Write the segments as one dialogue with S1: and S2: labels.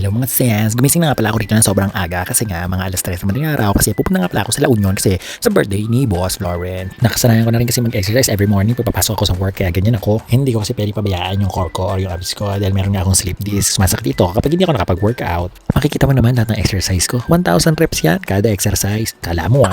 S1: Hello mga sens, gumising na nga pala ako rito ng sobrang aga kasi nga mga alas 3 naman ng araw kasi pupunta nga pala ako sa La Union kasi sa birthday ni Boss Lauren. Nakasanayan ko na rin kasi mag-exercise every morning pagpapasok ako sa work kaya ganyan ako. Hindi ko kasi pwede pabayaan yung core ko or yung abs ko dahil meron nga akong sleep disc. Masakit dito kapag hindi ako nakapag-workout. Makikita mo naman lahat ng exercise ko. 1,000 reps yan kada exercise. Kala mo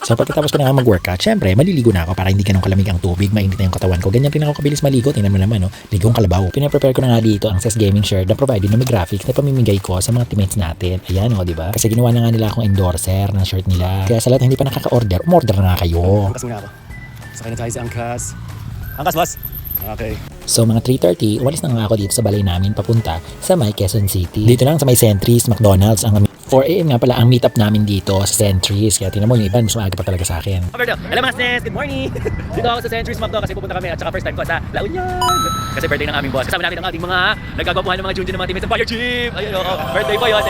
S1: So pagkatapos ko na nga mag-workout, syempre maliligo na ako para hindi ganun kalamig ang tubig, mainit na yung katawan ko. Ganyan rin ako kabilis maligo. Tingnan mo naman, no? Ligong kalabaw. Pinaprepare ko na nga dito ang CES Gaming shirt na provided na may graphics na pamimigay ko sa mga teammates natin. Ayan, o, diba? Kasi ginawa na nga nila akong endorser ng shirt nila. Kaya sa lahat hindi pa nakaka-order, umorder na nga kayo.
S2: Angkas muna ako. Sakay na tayo si Angkas. Angkas, boss! Okay.
S1: So mga 3:30, umalis na nga ako dito sa balay namin papunta sa may Quezon City. Dito lang sa may Centris, McDonald's. Ang 4 AM nga pala ang meetup namin dito sa Centris. Kaya tingnan mo yung iba, mas maaga pa talaga sa akin.
S2: Alberto, hello mga sis! Good morning! Dito ako sa Century Smack kasi pupunta kami at saka first time ko sa La Union. Kasi birthday ng aming boss. Kasama natin ang ating mga nagkagwapuhan ng mga Junjun ng mga teammates ng Fire Chief. Ayun o, birthday po yun.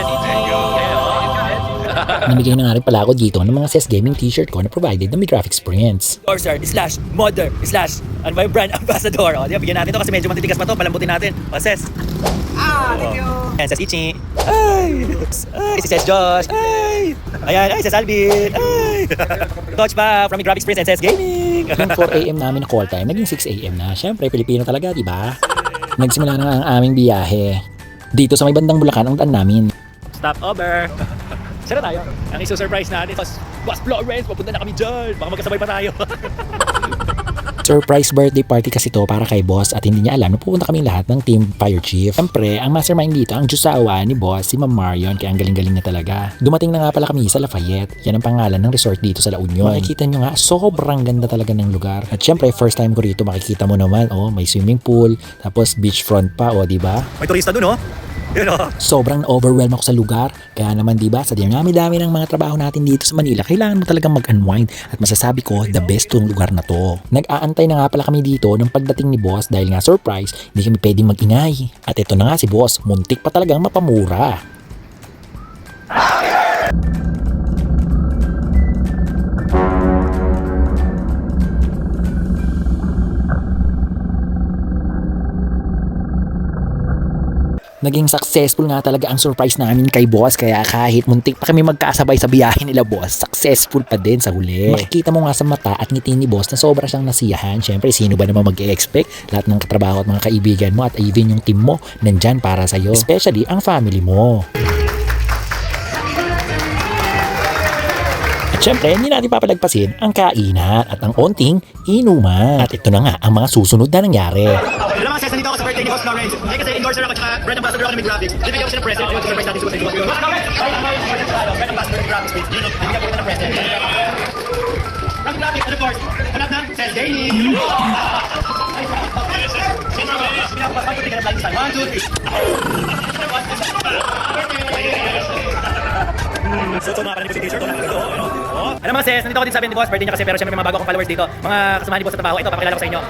S1: Namigay na nga rin pala ako dito ng mga CES Gaming t-shirt ko na provided na may graphics prints.
S2: Endorser / modder / ano ba yung brand ambassador. O, di ba, bigyan natin to kasi medyo matitigas pa to. Palambutin natin. O, sis.
S3: Thank you.
S2: Ayan, sis Ichi. Ay! Ay! Si sis Josh. Ay! Ayan, ay, sis Alvin. Ay! Coach pa from the graphics prints and sis Gaming.
S1: Yung 4 AM namin na call time, naging 6 AM na. Siyempre, Pilipino talaga, di ba? Nagsimula na nga ang aming biyahe. Dito sa may bandang Bulacan ang daan namin.
S2: Stop over. Saan na tayo? Ang iso-surprise natin. Boss Florence, papunta na kami dyan. Baka magkasabay pa tayo.
S1: Surprise birthday party kasi to para kay boss at hindi niya alam na pupunta kaming lahat ng Team Fire Chief. Siyempre, ang mastermind dito ang Jusawa ni boss, si Ma'am Marion, kaya ang galing-galing niya talaga. Dumating na nga pala kami sa Lafayette. Yan ang pangalan ng resort dito sa La Union. Makikita nyo nga, sobrang ganda talaga ng lugar. At syempre, first time ko rito, makikita mo naman, may swimming pool, tapos beachfront pa, di ba?
S2: May turista dun, oh. Yun, oh.
S1: Sobrang overwhelm ako sa lugar. Kaya naman diba, sa dami-dami ng mga trabaho natin dito sa Manila, kailangan mo talagang mag-unwind. At masasabi ko, the best tong lugar na to. Nag-aantay na nga pala kami dito ng pagdating ni boss dahil nga surprise, hindi kami pwedeng mag-ingay. At ito na nga si boss, muntik pa talagang mapamura. Naging successful nga talaga ang surprise namin kay boss kaya kahit muntik pa kami magkasabay sa biyahe nila boss, successful pa din sa huli. Makikita mo nga sa mata at ngiti ni boss na sobra siyang nasiyahan. Syempre, sino ba naman mag-e-expect? Lahat ng katrabaho at mga kaibigan mo at even yung team mo nandyan para sa'yo. Especially ang family mo. At syempre, hindi natin papalagpasin ang kainan at ang onting inuman. At ito na nga ang mga susunod na nangyari.
S2: Alam mga sis, nandito ako sa birthday ni Boss Florence. Ay kasi endorser ako at brand ambassador ako ng graphics. Bibigyan ko siya ng present. Yung surprise natin sa Boss Florence. Brand ambassador ng graphics. Bibigyan ko siya ng present. From graphics and of course, anak ng CES Gaming. One, two, three. So nga pala ni t-shirt. Alam mga sis, nandito ako din sa ni Boss. Birthday niya kasi pero syempre may mga bago akong followers dito. Mga kasamahan ni Boss sa trabaho. Ito, papakilala ko sa inyo.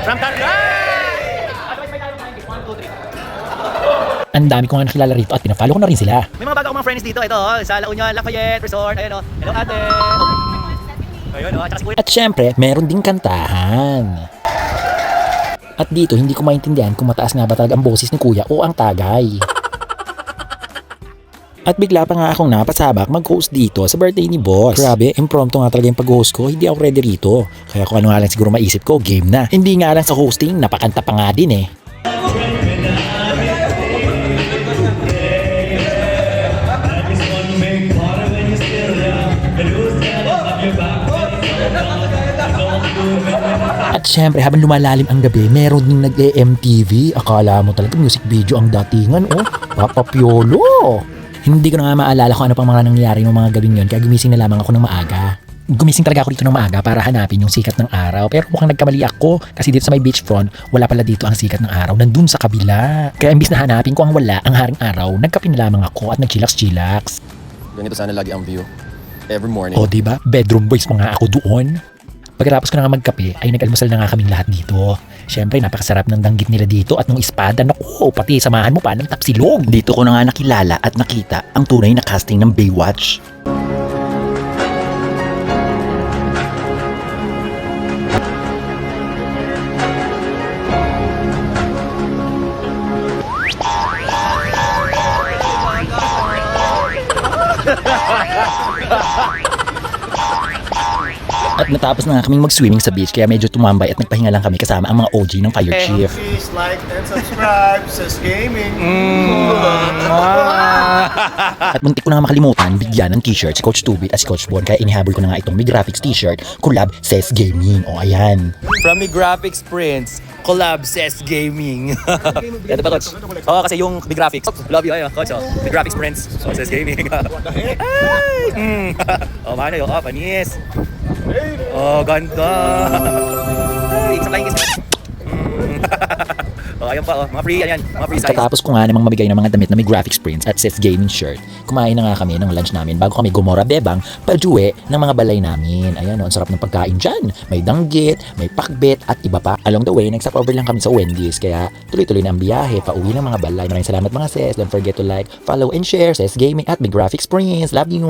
S2: From Tarlac!
S1: Ang dami ko nga nakilala rito at pinafollow ko na rin sila.
S2: May mga bago akong mga friends dito. Ito, sa La Union, Lafayette Resort. Ayun, hello ate. Ayun, tsaka si Kuya.
S1: At syempre, meron ding kantahan. At dito, hindi ko maintindihan kung mataas nga ba talaga ang boses ni Kuya o ang tagay. At bigla pa nga akong napasabak mag-host dito sa birthday ni boss. Grabe, impromptu nga talaga yung pag-host ko. Hindi ako ready rito. Kaya kung ano nga lang siguro maisip ko, game na. Hindi nga lang sa hosting, napakanta pa nga din eh. At syempre, habang lumalalim ang gabi, meron ding nag-MTV. Akala mo talaga music video ang datingan, Papa Piolo. Hindi ko na nga maalala kung ano pang mga nangyari ng mga gabing yun, kaya gumising na lamang ako ng maaga. Gumising talaga ako dito ng maaga para hanapin yung sikat ng araw. Pero mukhang nagkamali ako kasi dito sa may beachfront, wala pala dito ang sikat ng araw. Nandun sa kabila. Kaya imbis na hanapin ko ang wala, ang haring araw, nagkape na lamang ako at nag-chillax-chillax.
S4: Ganito sana lagi ang view. Every morning.
S1: O diba? Bedroom boys pa nga ako doon. Pagkatapos ko na nga magkape, ay nag-almusal na nga kaming lahat dito. Siyempre, napakasarap ng danggit nila dito at ng espada. Naku, pati samahan mo pa ng tapsilog. Dito ko na nga nakilala at nakita ang tunay na casting ng Baywatch. At natapos na nga kaming mag-swimming sa beach kaya medyo tumambay at nagpahinga lang kami kasama ang mga OG ng Fire Chief.
S5: Please like and subscribe sa Gaming.
S1: At muntik ko na nga makalimutan, bigyan ng t-shirt si Coach Tubit at si Coach Bon kaya inihabol ko na nga itong Mig Graphics t-shirt, collab Ses Gaming. O ayan.
S2: From Mig Graphics Prince, collab Ses Gaming. Ito ba, Coach? Oo, kasi yung Mig Graphics. Love you, Coach. Mig Graphics Prince. Ses Gaming. Ay! Oh, mano yung panis. Oh, ganda. Ay, isa lang kiss. Oh, ayun pa, mga free, yan. Mga free size.
S1: Katapos ko nga namang mamigay ng mga damit na may graphics prints at Ses Gaming shirt, kumain na nga kami ng lunch namin bago kami gumora bebang pajuwe ng mga balay namin. Ayan o, ang sarap ng pagkain dyan. May danggit, may pakbet at iba pa. Along the way, nag-stop over lang kami sa Wendy's kaya tuloy-tuloy na ang biyahe, pauwi ng mga balay. Maraming salamat mga Ses. Don't forget to like, follow and share Ses Gaming at Mig Graphics Prints. Love you!